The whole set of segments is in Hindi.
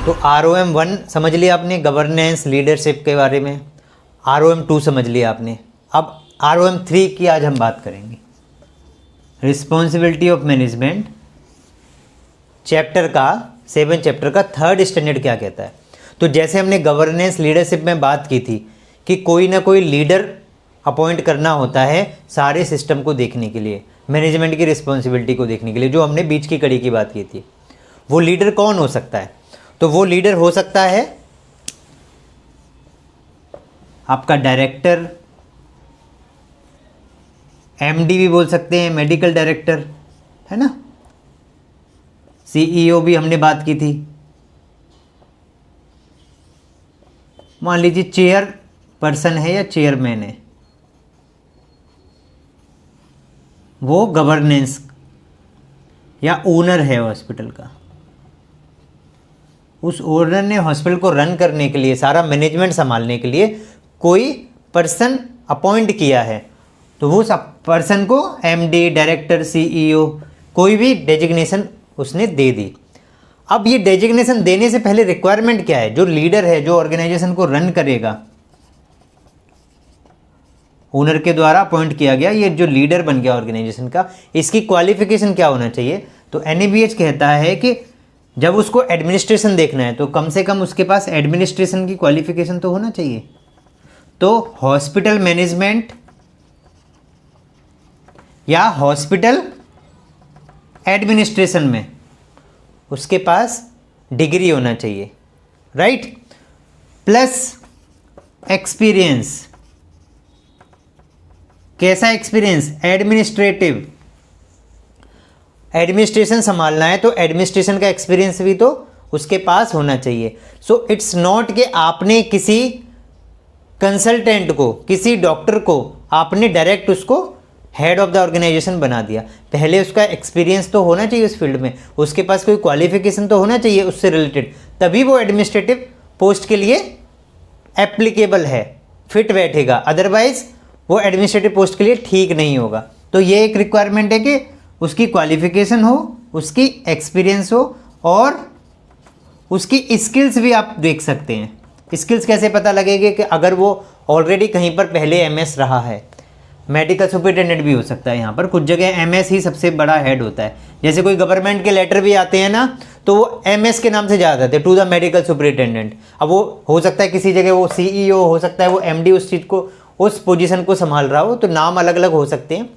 तो ROM 1 समझ लिया आपने, गवर्नेंस लीडरशिप के बारे में। ROM 2 समझ लिया आपने। अब ROM 3 की आज हम बात करेंगे, रिस्पॉन्सिबिलिटी ऑफ मैनेजमेंट। चैप्टर का 7 चैप्टर का 3rd स्टैंडर्ड क्या कहता है। तो जैसे हमने गवर्नेंस लीडरशिप में बात की थी कि कोई ना कोई लीडर अपॉइंट करना होता है सारे सिस्टम को देखने के लिए, मैनेजमेंट की रिस्पॉन्सिबिलिटी को देखने के लिए, जो हमने बीच की कड़ी की बात की थी। वो लीडर कौन हो सकता है? तो वो लीडर हो सकता है आपका डायरेक्टर, MD भी बोल सकते हैं, मेडिकल डायरेक्टर, है ना। CEO भी हमने बात की थी। मान लीजिए चेयर पर्सन है या चेयरमैन है, वो गवर्नेंस या ओनर है हॉस्पिटल का। उस ओनर ने हॉस्पिटल को रन करने के लिए, सारा मैनेजमेंट संभालने के लिए कोई पर्सन अपॉइंट किया है, तो वो सब पर्सन को MD, डायरेक्टर, CEO कोई भी डेजिग्नेशन उसने दे दी। अब ये डेजिग्नेशन देने से पहले रिक्वायरमेंट क्या है? जो लीडर है, जो ऑर्गेनाइजेशन को रन करेगा, ओनर के द्वारा अपॉइंट किया गया, ये जो लीडर बन गया ऑर्गेनाइजेशन का, इसकी क्वालिफिकेशन क्या होना चाहिए? तो NABH कहता है कि जब उसको एडमिनिस्ट्रेशन देखना है तो कम से कम उसके पास एडमिनिस्ट्रेशन की क्वालिफिकेशन तो होना चाहिए। तो हॉस्पिटल मैनेजमेंट या हॉस्पिटल एडमिनिस्ट्रेशन में उसके पास डिग्री होना चाहिए, राइट, प्लस एक्सपीरियंस। कैसा एक्सपीरियंस? एडमिनिस्ट्रेटिव। एडमिनिस्ट्रेशन संभालना है तो एडमिनिस्ट्रेशन का एक्सपीरियंस भी तो उसके पास होना चाहिए। सो इट्स नॉट कि आपने किसी कंसल्टेंट को, किसी डॉक्टर को आपने डायरेक्ट उसको हेड ऑफ द ऑर्गेनाइजेशन बना दिया। पहले उसका एक्सपीरियंस तो होना चाहिए उस फील्ड में, उसके पास कोई क्वालिफिकेशन तो होना चाहिए उससे रिलेटेड, तभी वो एडमिनिस्ट्रेटिव पोस्ट के लिए एप्लीकेबल है, फिट बैठेगा। अदरवाइज वो एडमिनिस्ट्रेटिव पोस्ट के लिए ठीक नहीं होगा। तो ये एक रिक्वायरमेंट है कि उसकी क्वालिफिकेशन हो, उसकी एक्सपीरियंस हो, और उसकी स्किल्स भी आप देख सकते हैं। स्किल्स कैसे पता लगेगी? कि अगर वो ऑलरेडी कहीं पर पहले MS रहा है, मेडिकल सुपरिटेंडेंट भी हो सकता है। यहाँ पर कुछ जगह MS ही सबसे बड़ा हेड होता है। जैसे कोई गवर्नमेंट के लेटर भी आते हैं ना, तो वो MS के नाम से ज्यादा आते हैं, टू द मेडिकल सुपरिटेंडेंट। अब वो हो सकता है किसी जगह वो CEO हो सकता है, वो MD उस चीज़ को, उस पोजीशन को संभाल रहा हो, तो नाम अलग अलग हो सकते हैं।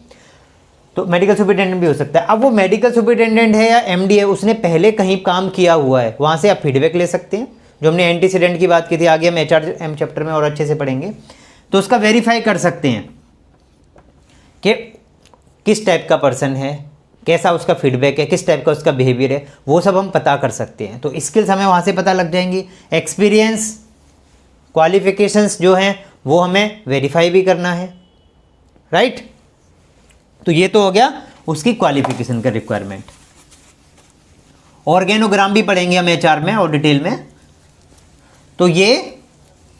तो मेडिकल सुपरिटेंडेंट भी हो सकता है। अब वो मेडिकल सुपरिटेंडेंट है या MD है, उसने पहले कहीं काम किया हुआ है, वहाँ से आप फीडबैक ले सकते हैं। जो हमने एंटीसीडेंट की बात की थी, आगे हम HRM चैप्टर में और अच्छे से पढ़ेंगे, तो उसका वेरीफाई कर सकते हैं कि किस टाइप का पर्सन है, कैसा उसका फीडबैक है, किस टाइप का उसका बिहेवियर है, वो सब हम पता कर सकते हैं। तो स्किल्स हमें वहाँ से पता लग जाएंगी। एक्सपीरियंस, क्वालिफिकेशंस जो हैं वो हमें वेरीफाई भी करना है, राइट। तो ये तो हो गया उसकी क्वालिफिकेशन का रिक्वायरमेंट। ऑर्गेनोग्राम भी पढ़ेंगे हम HR में और डिटेल में। तो ये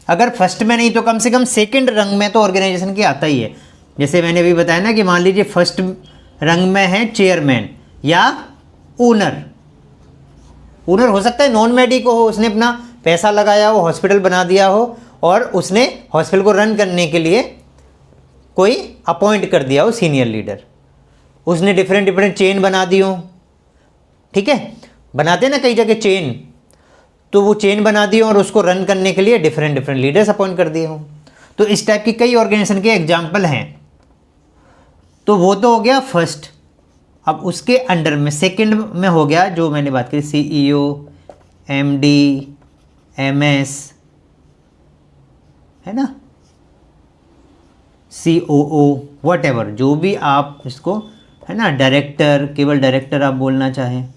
अगर फर्स्ट में नहीं तो कम से कम सेकंड रंग में तो ऑर्गेनाइजेशन की आता ही है। जैसे मैंने अभी बताया ना कि मान लीजिए फर्स्ट रंग में है चेयरमैन या ओनर। ओनर हो सकता है नॉन मेडिक हो, उसने अपना पैसा लगाया हो, हॉस्पिटल बना दिया हो, और उसने हॉस्पिटल को रन करने के लिए कोई अपॉइंट कर दिया हो सीनियर लीडर, उसने डिफरेंट चेन बना दी हो, ठीक है, बनाते हैं ना कई जगह चेन, तो वो चेन बना दी हो और उसको रन करने के लिए डिफरेंट लीडर्स अपॉइंट कर दिए हो। तो इस टाइप की कई ऑर्गेनाइजेशन के एग्जाम्पल हैं। तो वो तो हो गया फर्स्ट। अब उसके अंडर में सेकंड में हो गया जो मैंने बात की, CEO, MD, MS, है ना, COO, व्हाटएवर, जो भी आप इसको, है ना, डायरेक्टर, केवल डायरेक्टर आप बोलना चाहें,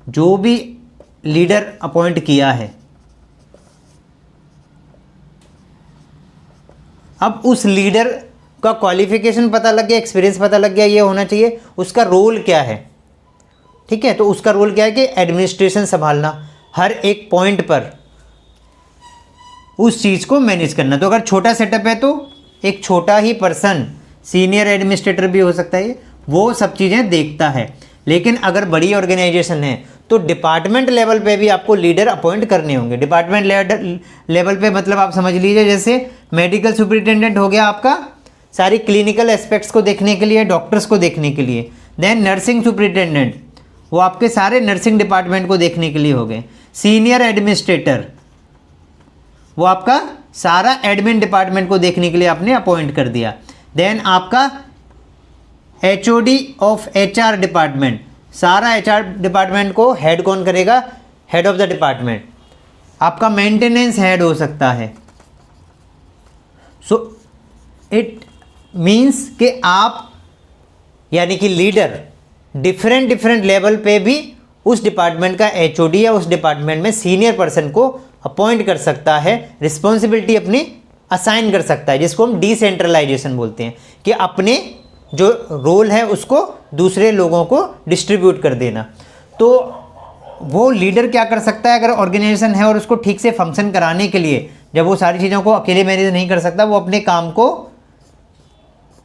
जो भी लीडर अपॉइंट किया है। अब उस लीडर का क्वालिफिकेशन पता लग गया, एक्सपीरियंस पता लग गया, ये होना चाहिए उसका रोल क्या है, ठीक है। तो उसका रोल क्या है कि एडमिनिस्ट्रेशन संभालना, हर एक पॉइंट पर उस चीज़ को मैनेज करना। तो अगर छोटा सेटअप है तो एक छोटा ही पर्सन, सीनियर एडमिनिस्ट्रेटर भी हो सकता है, वो सब चीज़ें देखता है। लेकिन अगर बड़ी ऑर्गेनाइजेशन है तो डिपार्टमेंट लेवल पे भी आपको लीडर अपॉइंट करने होंगे। डिपार्टमेंट लेवल पे मतलब आप समझ लीजिए जैसे मेडिकल सुपरिटेंडेंट हो गया आपका, सारी क्लिनिकल एस्पेक्ट्स को देखने के लिए, डॉक्टर्स को देखने के लिए। देन नर्सिंग सुपरिटेंडेंट, वो आपके सारे नर्सिंग डिपार्टमेंट को देखने के लिए हो गए। सीनियर एडमिनिस्ट्रेटर, वो आपका सारा एडमिन डिपार्टमेंट को देखने के लिए आपने अपॉइंट कर दिया। देन आपका HOD ऑफ HR डिपार्टमेंट, सारा HR डिपार्टमेंट को हेड कौन करेगा? Head of the department. आपका मेंटेनेंस हेड हो सकता है। सो इट मीन्स कि आप यानी कि लीडर डिफरेंट लेवल पे भी उस डिपार्टमेंट का HOD या उस डिपार्टमेंट में सीनियर पर्सन को अपॉइंट कर सकता है, रिस्पॉन्सिबिलिटी अपनी असाइन कर सकता है, जिसको हम डिसेंट्रलाइजेशन बोलते हैं, कि अपने जो रोल है उसको दूसरे लोगों को डिस्ट्रीब्यूट कर देना। तो वो लीडर क्या कर सकता है, अगर ऑर्गेनाइजेशन है और उसको ठीक से फंक्शन कराने के लिए, जब वो सारी चीज़ों को अकेले मैनेज नहीं कर सकता, वो अपने काम को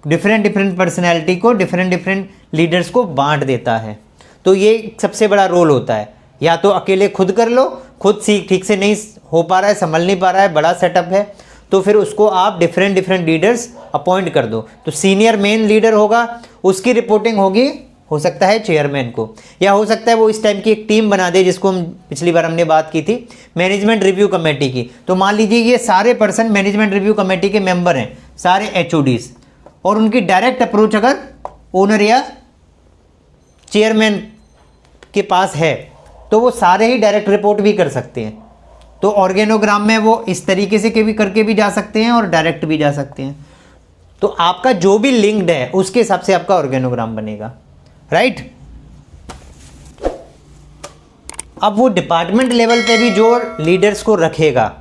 डिफरेंट पर्सनैलिटी को, डिफरेंट लीडर्स को बांट देता है। तो ये सबसे बड़ा रोल होता है। या तो अकेले खुद कर लो, खुद ठीक से नहीं हो पा रहा है, संभल नहीं पा रहा है, बड़ा सेटअप है, तो फिर उसको आप डिफरेंट लीडर्स अपॉइंट कर दो। तो सीनियर मेन लीडर होगा, उसकी रिपोर्टिंग होगी, हो सकता है चेयरमैन को, या हो सकता है वो इस टाइम की एक टीम बना दे, जिसको हम पिछली बार हमने बात की थी मैनेजमेंट रिव्यू कमेटी की। तो मान लीजिए ये सारे पर्सन मैनेजमेंट रिव्यू कमेटी के मेंबर हैं, सारे HODs, और उनकी डायरेक्ट अप्रोच अगर ओनर या चेयरमैन के पास है तो वो सारे ही डायरेक्ट रिपोर्ट भी कर सकते हैं। तो ऑर्गेनोग्राम में वो इस तरीके से करके भी जा सकते हैं और डायरेक्ट भी जा सकते हैं। तो आपका जो भी लिंक्ड है उसके हिसाब से आपका ऑर्गेनोग्राम बनेगा, राइट। अब वो डिपार्टमेंट लेवल पे भी जो लीडर्स को रखेगा,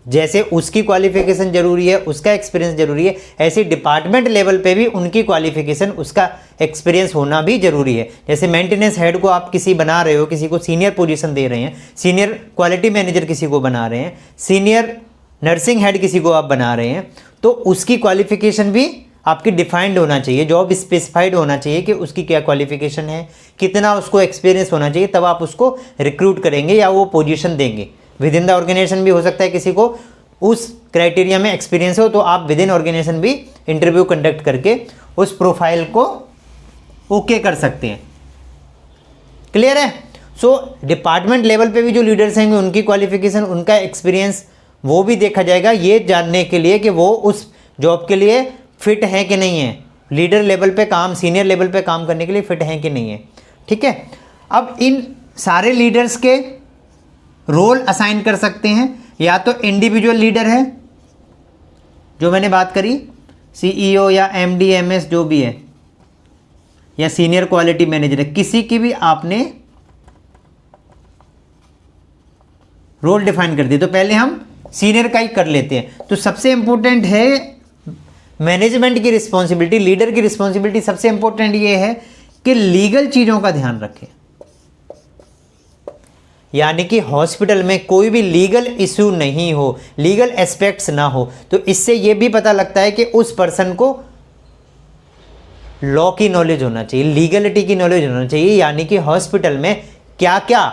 जैसे उसकी क्वालिफिकेशन जरूरी है, उसका एक्सपीरियंस जरूरी है, ऐसे डिपार्टमेंट लेवल पे भी उनकी क्वालिफिकेशन, उसका एक्सपीरियंस होना भी जरूरी है। जैसे मेंटेनेंस हेड को आप किसी बना रहे हो, किसी को सीनियर पोजीशन दे रहे हैं, सीनियर क्वालिटी मैनेजर किसी को बना रहे हैं, सीनियर नर्सिंग हेड किसी को आप बना रहे हैं, तो उसकी क्वालिफिकेशन भी आपकी डिफाइंड होना चाहिए, जॉब स्पेसिफाइड होना चाहिए कि उसकी क्या क्वालिफिकेशन है, कितना उसको एक्सपीरियंस होना चाहिए, तब आप उसको रिक्रूट करेंगे या वो पोजीशन देंगे। विद इन द ऑर्गेनाइजेशन भी हो सकता है किसी को उस क्राइटेरिया में एक्सपीरियंस हो, तो आप विद इन ऑर्गेनाइजेशन भी इंटरव्यू कंडक्ट करके उस प्रोफाइल को ओके कर सकते हैं। क्लियर है? सो डिपार्टमेंट लेवल पे भी जो लीडर्स हैं उनकी क्वालिफिकेशन, उनका एक्सपीरियंस वो भी देखा जाएगा, ये जानने के लिए कि वो उस जॉब के लिए फिट है कि नहीं है, लीडर लेवल पे काम, सीनियर लेवल पे काम करने के लिए फिट है कि नहीं है। ठीक है। अब इन सारे लीडर्स के रोल असाइन कर सकते हैं, या तो इंडिविजुअल लीडर है जो मैंने बात करी, CEO या MD MS जो भी है, या सीनियर क्वालिटी मैनेजर है, किसी की भी आपने रोल डिफाइन कर दी। तो पहले हम सीनियर का ही कर लेते हैं। तो सबसे इंपॉर्टेंट है मैनेजमेंट की रिस्पॉन्सिबिलिटी, लीडर की रिस्पॉन्सिबिलिटी सबसे इंपॉर्टेंट ये है कि लीगल चीज़ों का ध्यान रखें, यानी कि हॉस्पिटल में कोई भी लीगल इशू नहीं हो, लीगल एस्पेक्ट्स ना हो। तो इससे ये भी पता लगता है कि उस पर्सन को लॉ की नॉलेज होना चाहिए, लीगलिटी की नॉलेज होना चाहिए, यानी कि हॉस्पिटल में क्या क्या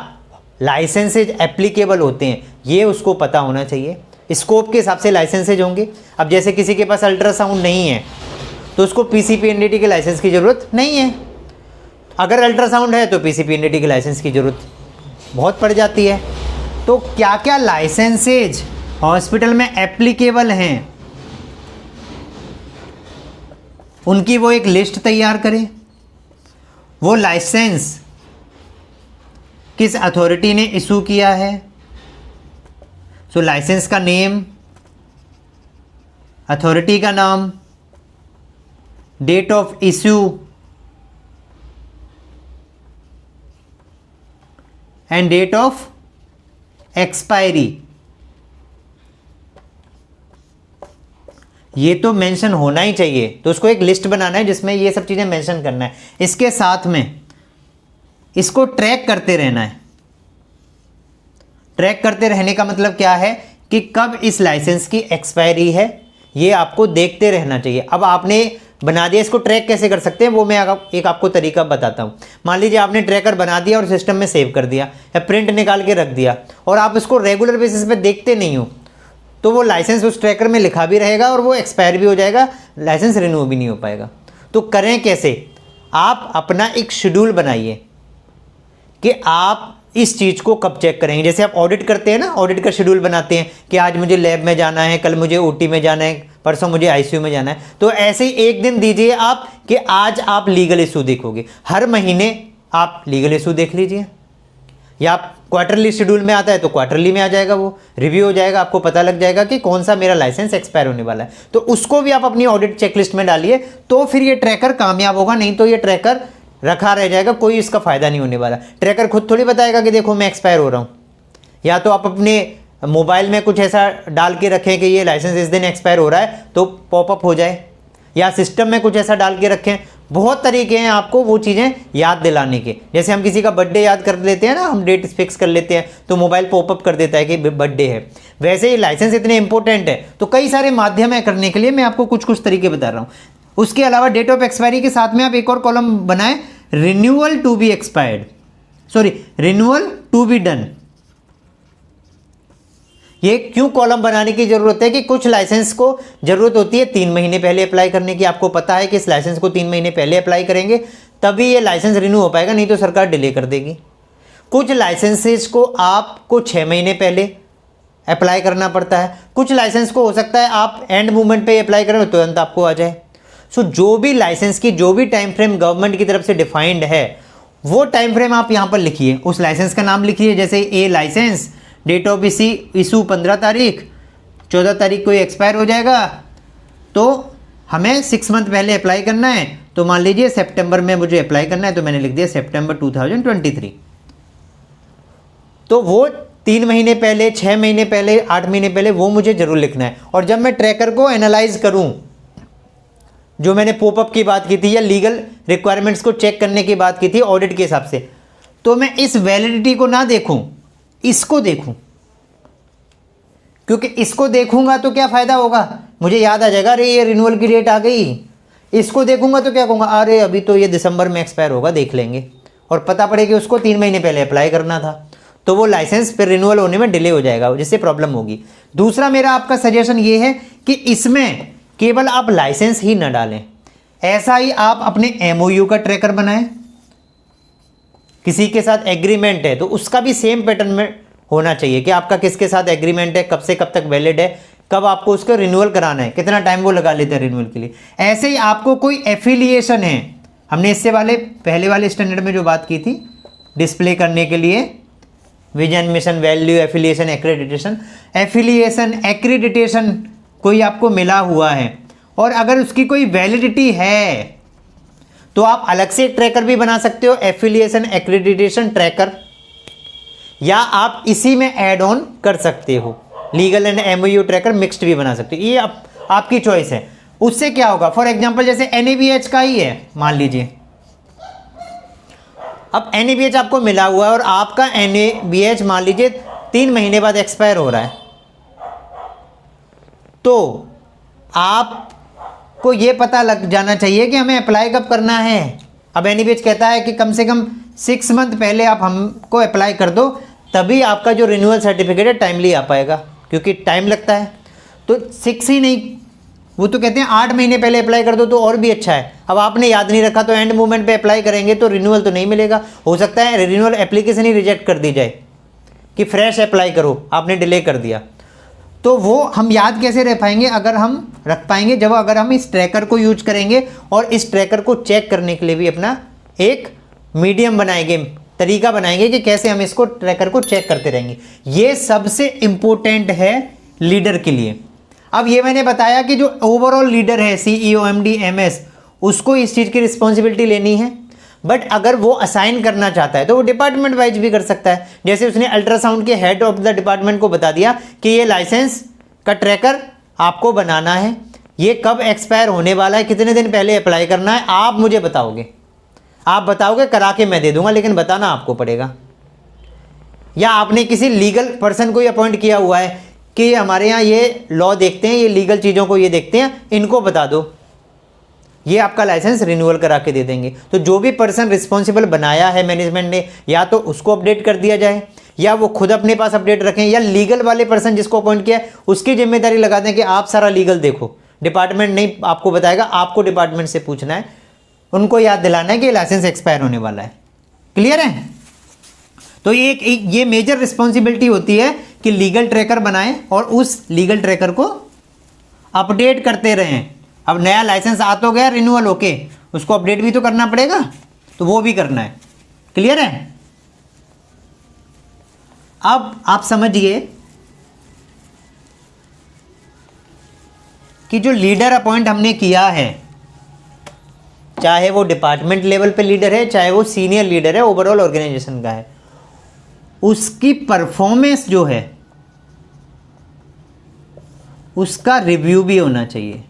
लाइसेंसेज एप्लीकेबल होते हैं ये उसको पता होना चाहिए। स्कोप के हिसाब से लाइसेंसेज होंगे। अब जैसे किसी के पास अल्ट्रासाउंड नहीं है तो उसको PCPNDT के लाइसेंस की ज़रूरत नहीं है, अगर अल्ट्रासाउंड है तो PCPNDT के लाइसेंस की ज़रूरत बहुत पड़ जाती है। तो क्या क्या लाइसेंसेज हॉस्पिटल में एप्लीकेबल हैं उनकी वो एक लिस्ट तैयार करें। वो लाइसेंस किस अथॉरिटी ने इशू किया है, सो लाइसेंस का नेम, अथॉरिटी का नाम, date of issue and date of expiry, ये तो मेंशन होना ही चाहिए। तो उसको एक लिस्ट बनाना है जिसमें ये सब चीज़ें मेंशन करना है। इसके साथ में इसको ट्रैक करते रहना है। ट्रैक करते रहने का मतलब क्या है कि कब इस लाइसेंस की एक्सपायरी है, ये आपको देखते रहना चाहिए। अब आपने बना दिया, इसको ट्रैक कैसे कर सकते हैं वो मैं एक आपको तरीका बताता हूँ। मान लीजिए आपने ट्रैकर बना दिया और सिस्टम में सेव कर दिया या प्रिंट निकाल के रख दिया और आप इसको रेगुलर बेसिस पे देखते नहीं हो, तो वो लाइसेंस उस ट्रैकर में लिखा भी रहेगा और वो एक्सपायर भी हो जाएगा, लाइसेंस रिन्यू भी नहीं हो पाएगा। तो करें कैसे? आप अपना एक शेड्यूल बनाइए कि आप इस चीज़ को कब चेक करेंगे। जैसे आप ऑडिट करते हैं ना, ऑडिट का शेड्यूल बनाते हैं कि आज मुझे लैब में जाना है, कल मुझे ओटी में जाना है, परसों मुझे आईसीयू में जाना है। तो ऐसे ही एक दिन दीजिए आप कि आज आप लीगल इशू देखोगे, हर महीने आप लीगल इशू देख लीजिए, या आप क्वार्टरली शेड्यूल में आता है तो क्वार्टरली में आ जाएगा, वो रिव्यू हो जाएगा, आपको पता लग जाएगा कि कौन सा मेरा लाइसेंस एक्सपायर होने वाला है। तो उसको भी आप अपनी ऑडिट चेकलिस्ट में डालिए, तो फिर ये ट्रैकर कामयाब होगा। नहीं तो ये ट्रैकर रखा रह जाएगा, कोई इसका फायदा नहीं होने वाला। ट्रैकर खुद थोड़ी बताएगा कि देखो मैं एक्सपायर हो रहा हूँ। या तो आप अपने मोबाइल में कुछ ऐसा डाल के रखें कि ये लाइसेंस इस दिन एक्सपायर हो रहा है तो पॉपअप हो जाए, या सिस्टम में कुछ ऐसा डाल के रखें। बहुत तरीके हैं आपको वो चीज़ें याद दिलाने के। जैसे हम किसी का बर्थडे याद कर लेते हैं ना, हम डेट फिक्स कर लेते हैं तो मोबाइल पॉपअप कर देता है कि बर्थडे है। वैसे ही लाइसेंस इतने इंपॉर्टेंट है तो कई सारे माध्यम है करने के लिए, मैं आपको कुछ कुछ तरीके बता रहा हूँ। उसके अलावा डेट ऑफ एक्सपायरी के साथ में आप एक और कॉलम बनाएं, renewal to be expired, sorry renewal to be done. ये क्यों कॉलम बनाने की जरूरत है कि कुछ लाइसेंस को जरूरत होती है 3 महीने पहले अप्लाई करने की। आपको पता है कि इस लाइसेंस को 3 महीने पहले अप्लाई करेंगे तभी ये लाइसेंस रिन्यू हो पाएगा, नहीं तो सरकार डिले कर देगी। कुछ लाइसेंसेस को आपको 6 महीने पहले अप्लाई करना पड़ता है, कुछ लाइसेंस को हो सकता है आप एंड मोमेंट पे अप्लाई करें तुरंत आपको आ जाए। सो जो भी लाइसेंस की जो भी टाइम फ्रेम गवर्नमेंट की तरफ से डिफाइंड है वो टाइम फ्रेम आप यहाँ पर लिखिए, उस लाइसेंस का नाम लिखिए। जैसे ए लाइसेंस, डेट ऑफ इशू 15 तारीख, 14 तारीख को ये एक्सपायर हो जाएगा, तो हमें 6 मंथ पहले अप्लाई करना है। तो मान लीजिए सितंबर में मुझे अप्लाई करना है तो मैंने लिख दिया सितंबर 2023। तो वो 3 महीने पहले, 6 महीने पहले, 8 महीने पहले वो मुझे जरूर लिखना है। और जब मैं ट्रैकर को एनालाइज करूं, जो मैंने पॉपअप की बात की थी या लीगल रिक्वायरमेंट्स को चेक करने की बात की थी ऑडिट के हिसाब से, तो मैं इस वैलिडिटी को ना देखूं, इसको देखूं। क्योंकि इसको देखूंगा तो क्या फायदा होगा, मुझे याद आ जाएगा अरे ये रिन्यूअल की डेट आ गई। इसको देखूंगा तो क्या कहूँगा, अरे अभी तो ये दिसंबर में एक्सपायर होगा, देख लेंगे। और पता पड़े कि उसको 3 महीने पहले अप्लाई करना था, तो वो लाइसेंस फिर रिन्यूअल होने में डिले हो जाएगा, जिससे प्रॉब्लम होगी। दूसरा मेरा आपका सजेशन ये है कि इसमें केवल आप लाइसेंस ही न डालें, ऐसा ही आप अपने एमओयू का ट्रैकर बनाएं। किसी के साथ एग्रीमेंट है तो उसका भी सेम पैटर्न में होना चाहिए कि आपका किसके साथ एग्रीमेंट है, कब से कब तक वैलिड है, कब आपको उसको रिन्यूअल कराना है, कितना टाइम वो लगा लेते हैं रिन्यूअल के लिए। ऐसे ही आपको कोई एफिलिएशन है, हमने इससे पहले वाले स्टैंडर्ड में जो बात की थी डिस्प्ले करने के लिए, vision, mission, value, affiliation, accreditation. Affiliation, accreditation कोई आपको मिला हुआ है और अगर उसकी कोई वैलिडिटी है तो आप अलग से एक ट्रैकर भी बना सकते हो, एफिलिएशन एक्रेडिटेशन ट्रैकर, या आप इसी में ऐड ऑन कर सकते हो, legal and MOU tracker mixed भी बना सकते हो। ये आपकी चॉइस है। उससे क्या होगा, फॉर एग्जांपल जैसे एनएबीएच का ही है, मान लीजिए अब एनएबीएच आपको मिला हुआ है और आपका एनएबीएच मान लीजिए 3 महीने बाद एक्सपायर हो रहा है, तो आपको ये पता लग जाना चाहिए कि हमें अप्लाई कब करना है। अब एनएबीएच कहता है कि कम से कम 6 मंथ पहले आप हमको अप्लाई कर दो, तभी आपका जो रिन्यूअल सर्टिफिकेट है टाइमली आ पाएगा, क्योंकि टाइम लगता है। तो 6 ही नहीं, वो तो कहते हैं 8 महीने पहले अप्लाई कर दो तो और भी अच्छा है। अब आपने याद नहीं रखा तो एंड मोमेंट पे अप्लाई करेंगे तो रिन्यूअल तो नहीं मिलेगा, हो सकता है रिन्यूअल एप्लीकेशन ही रिजेक्ट कर दी जाए कि फ्रेश अप्लाई करो, आपने डिले कर दिया। तो वो हम याद कैसे रख पाएंगे, अगर हम रख पाएंगे जब अगर हम इस ट्रैकर को यूज करेंगे और इस ट्रैकर को चेक करने के लिए भी अपना एक मीडियम बनाएंगे, तरीका बनाएंगे कि कैसे हम इसको ट्रैकर को चेक करते रहेंगे। ये सबसे इंपॉर्टेंट है लीडर के लिए। अब ये मैंने बताया कि जो ओवरऑल लीडर है, सीईओ, एमडी, एमएस, उसको इस चीज़ की रिस्पॉन्सिबिलिटी लेनी है। बट अगर वो असाइन करना चाहता है तो वो डिपार्टमेंट वाइज भी कर सकता है। जैसे उसने अल्ट्रासाउंड के हेड ऑफ द डिपार्टमेंट को बता दिया कि ये लाइसेंस का ट्रैकर आपको बनाना है, ये कब एक्सपायर होने वाला है, कितने दिन पहले अप्लाई करना है, आप मुझे बताओगे, आप बताओगे, करा के मैं दे दूंगा, लेकिन बताना आपको पड़ेगा। या आपने किसी लीगल पर्सन को ही अपॉइंट किया हुआ है कि हमारे यहाँ ये लॉ देखते हैं, ये लीगल चीज़ों को ये देखते हैं, इनको बता दो, ये आपका लाइसेंस रिन्यूअल करा के दे देंगे। तो जो भी पर्सन रिस्पॉन्सिबल बनाया है मैनेजमेंट ने, या तो उसको अपडेट कर दिया जाए, या वो खुद अपने पास अपडेट रखें, या लीगल वाले पर्सन जिसको अपॉइंट किया है उसकी जिम्मेदारी लगा दें कि आप सारा लीगल देखो, डिपार्टमेंट नहीं आपको बताएगा, आपको डिपार्टमेंट से पूछना है, उनको याद दिलाना है कि लाइसेंस एक्सपायर होने वाला है। क्लियर है? तो ये मेजर रिस्पॉन्सिबिलिटी होती है कि लीगल ट्रैकर बनाएं और उस लीगल ट्रैकर को अपडेट करते रहें। अब नया लाइसेंस आ तो गया रिन्यूअल होके, उसको अपडेट भी तो करना पड़ेगा, तो वो भी करना है। क्लियर है? अब आप समझिए कि जो लीडर अपॉइंट हमने किया है, चाहे वो डिपार्टमेंट लेवल पे लीडर है, चाहे वो सीनियर लीडर है, ओवरऑल ऑर्गेनाइजेशन का है, उसकी परफॉर्मेंस जो है उसका रिव्यू भी होना चाहिए।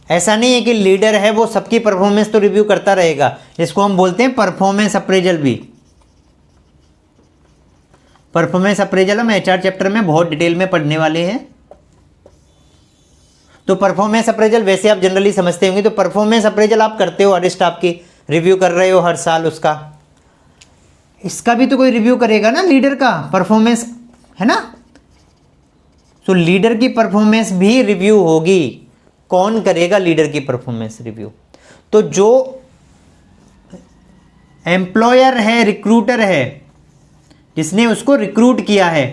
ऐसा नहीं है कि लीडर है वो सबकी परफॉर्मेंस तो रिव्यू करता रहेगा, जिसको हम बोलते हैं परफॉर्मेंस अप्रेजल भी। परफॉर्मेंस अप्रेजल हम एचआर चैप्टर में बहुत डिटेल में पढ़ने वाले हैं। तो परफॉर्मेंस अप्रेजल वैसे आप जनरली समझते होंगे, तो परफॉर्मेंस अप्रेजल आप करते हो, हर स्टाफ की रिव्यू कर रहे हो हर साल उसका, इसका भी तो कोई रिव्यू करेगा ना, लीडर का परफॉर्मेंस, है ना। तो लीडर की परफॉर्मेंस भी रिव्यू होगी। कौन करेगा लीडर की परफॉर्मेंस रिव्यू? तो जो एम्प्लॉयर है, रिक्रूटर है, जिसने उसको रिक्रूट किया है,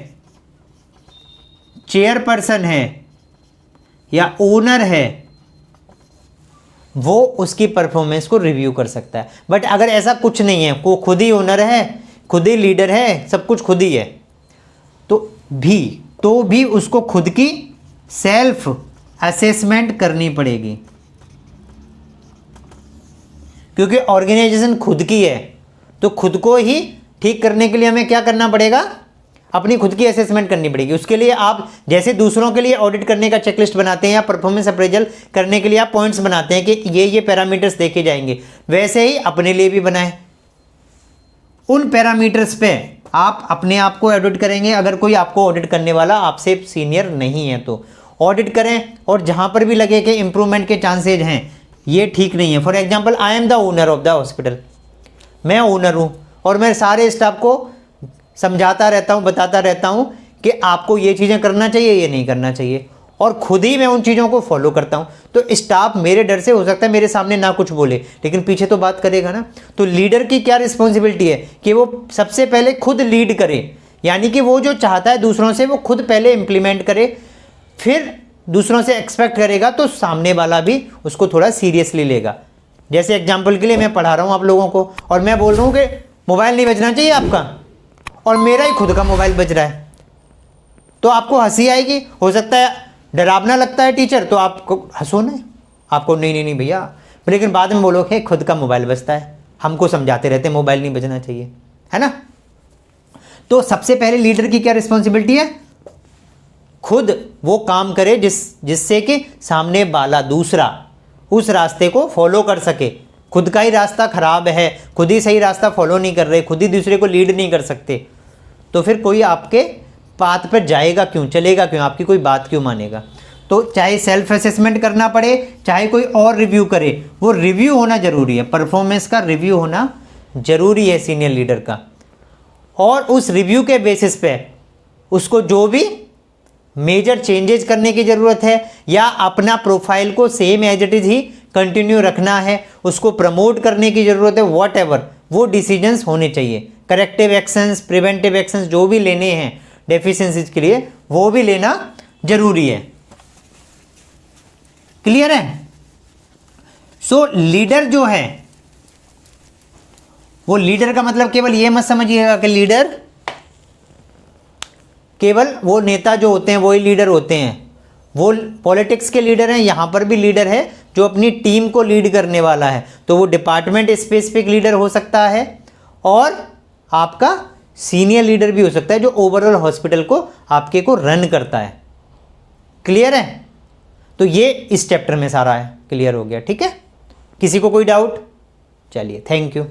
चेयरपर्सन है या ओनर है, वो उसकी परफॉर्मेंस को रिव्यू कर सकता है। बट अगर ऐसा कुछ नहीं है, वो खुद ही ओनर है, खुद ही लीडर है, सब कुछ खुद ही है, तो भी उसको खुद की सेल्फ असेसमेंट करनी पड़ेगी, क्योंकि ऑर्गेनाइजेशन खुद की है। तो खुद को ही ठीक करने के लिए हमें क्या करना पड़ेगा? अपनी खुद की असेसमेंट करनी पड़ेगी। उसके लिए आप जैसे दूसरों के लिए ऑडिट करने का चेकलिस्ट बनाते हैं या परफॉर्मेंस अप्रेजल करने के लिए आप पॉइंट्स बनाते हैं कि ये पैरामीटर्स देखे जाएंगे, वैसे ही अपने लिए भी बनाएं। उन पैरामीटर्स पे आप अपने आप को ऑडिट करेंगे। अगर कोई आपको ऑडिट करने वाला आपसे सीनियर नहीं है तो ऑडिट करें, और जहां पर भी लगे कि इंप्रूवमेंट के चांसेज हैं, ये ठीक नहीं है। For example, I am the owner of the hospital, मैं ओनर हूं और मैं सारे स्टाफ को समझाता रहता हूं, बताता रहता हूं कि आपको ये चीज़ें करना चाहिए, ये नहीं करना चाहिए, और खुद ही मैं उन चीज़ों को फॉलो करता हूं। तो स्टाफ मेरे डर से हो सकता है मेरे सामने ना कुछ बोले, लेकिन पीछे तो बात करेगा ना। तो लीडर की क्या रिस्पॉन्सिबिलिटी है कि वो सबसे पहले खुद लीड करे, यानी कि वो जो चाहता है दूसरों से वो खुद पहले इंप्लीमेंट करे, फिर दूसरों से एक्सपेक्ट करेगा तो सामने वाला भी उसको थोड़ा सीरियसली लेगा। जैसे एग्जाम्पल के लिए मैं पढ़ा रहा हूँ आप लोगों को, और मैं बोल रहा हूँ कि मोबाइल नहीं बजना चाहिए आपका, और मेरा ही खुद का मोबाइल बज रहा है, तो आपको हंसी आएगी, हो सकता है डरावना लगता है टीचर, तो आपको हंसो ना, आपको नहीं नहीं भैया, लेकिन बाद में बोलोगे खुद का मोबाइल बजता है, हमको समझाते रहते हैं मोबाइल नहीं बजना चाहिए, है ना। तो सबसे पहले लीडर की क्या रिस्पॉन्सिबिलिटी है? खुद वो काम करे जिससे कि सामने वाला दूसरा उस रास्ते को फॉलो कर सके। खुद का ही रास्ता खराब है, खुद ही सही रास्ता फॉलो नहीं कर रहे, खुद ही दूसरे को लीड नहीं कर सकते, तो फिर कोई आपके पाथ पर जाएगा क्यों, चलेगा क्यों, आपकी कोई बात क्यों मानेगा। तो चाहे सेल्फ असेसमेंट करना पड़े, चाहे कोई और रिव्यू करे, वो रिव्यू होना जरूरी है। परफॉर्मेंस का रिव्यू होना जरूरी है सीनियर लीडर का, और उस रिव्यू के बेसिस पे उसको जो भी मेजर चेंजेस करने की ज़रूरत है या अपना प्रोफाइल को सेम एज इट इज़ ही कंटिन्यू रखना है, उसको प्रमोट करने की ज़रूरत है, वॉट एवर, वो डिसीजंस होने चाहिए। करेक्टिव एक्शंस, प्रिवेंटिव एक्शंस जो भी लेने हैं डेफिशिएंसीज के लिए, वो भी लेना जरूरी है। क्लियर है? सो लीडर जो है, वो लीडर का मतलब केवल ये मत समझिएगा कि लीडर केवल वो नेता जो होते हैं वही लीडर होते हैं। वो पॉलिटिक्स के लीडर हैं, यहाँ पर भी लीडर है जो अपनी टीम को लीड करने वाला है, तो वो डिपार्टमेंट स्पेसिफिक लीडर हो सकता है और आपका सीनियर लीडर भी हो सकता है जो ओवरऑल हॉस्पिटल को आपके को रन करता है। क्लियर है? तो ये इस चैप्टर में सारा है, क्लियर हो गया। ठीक है, किसी को कोई डाउट? चलिए, थैंक यू।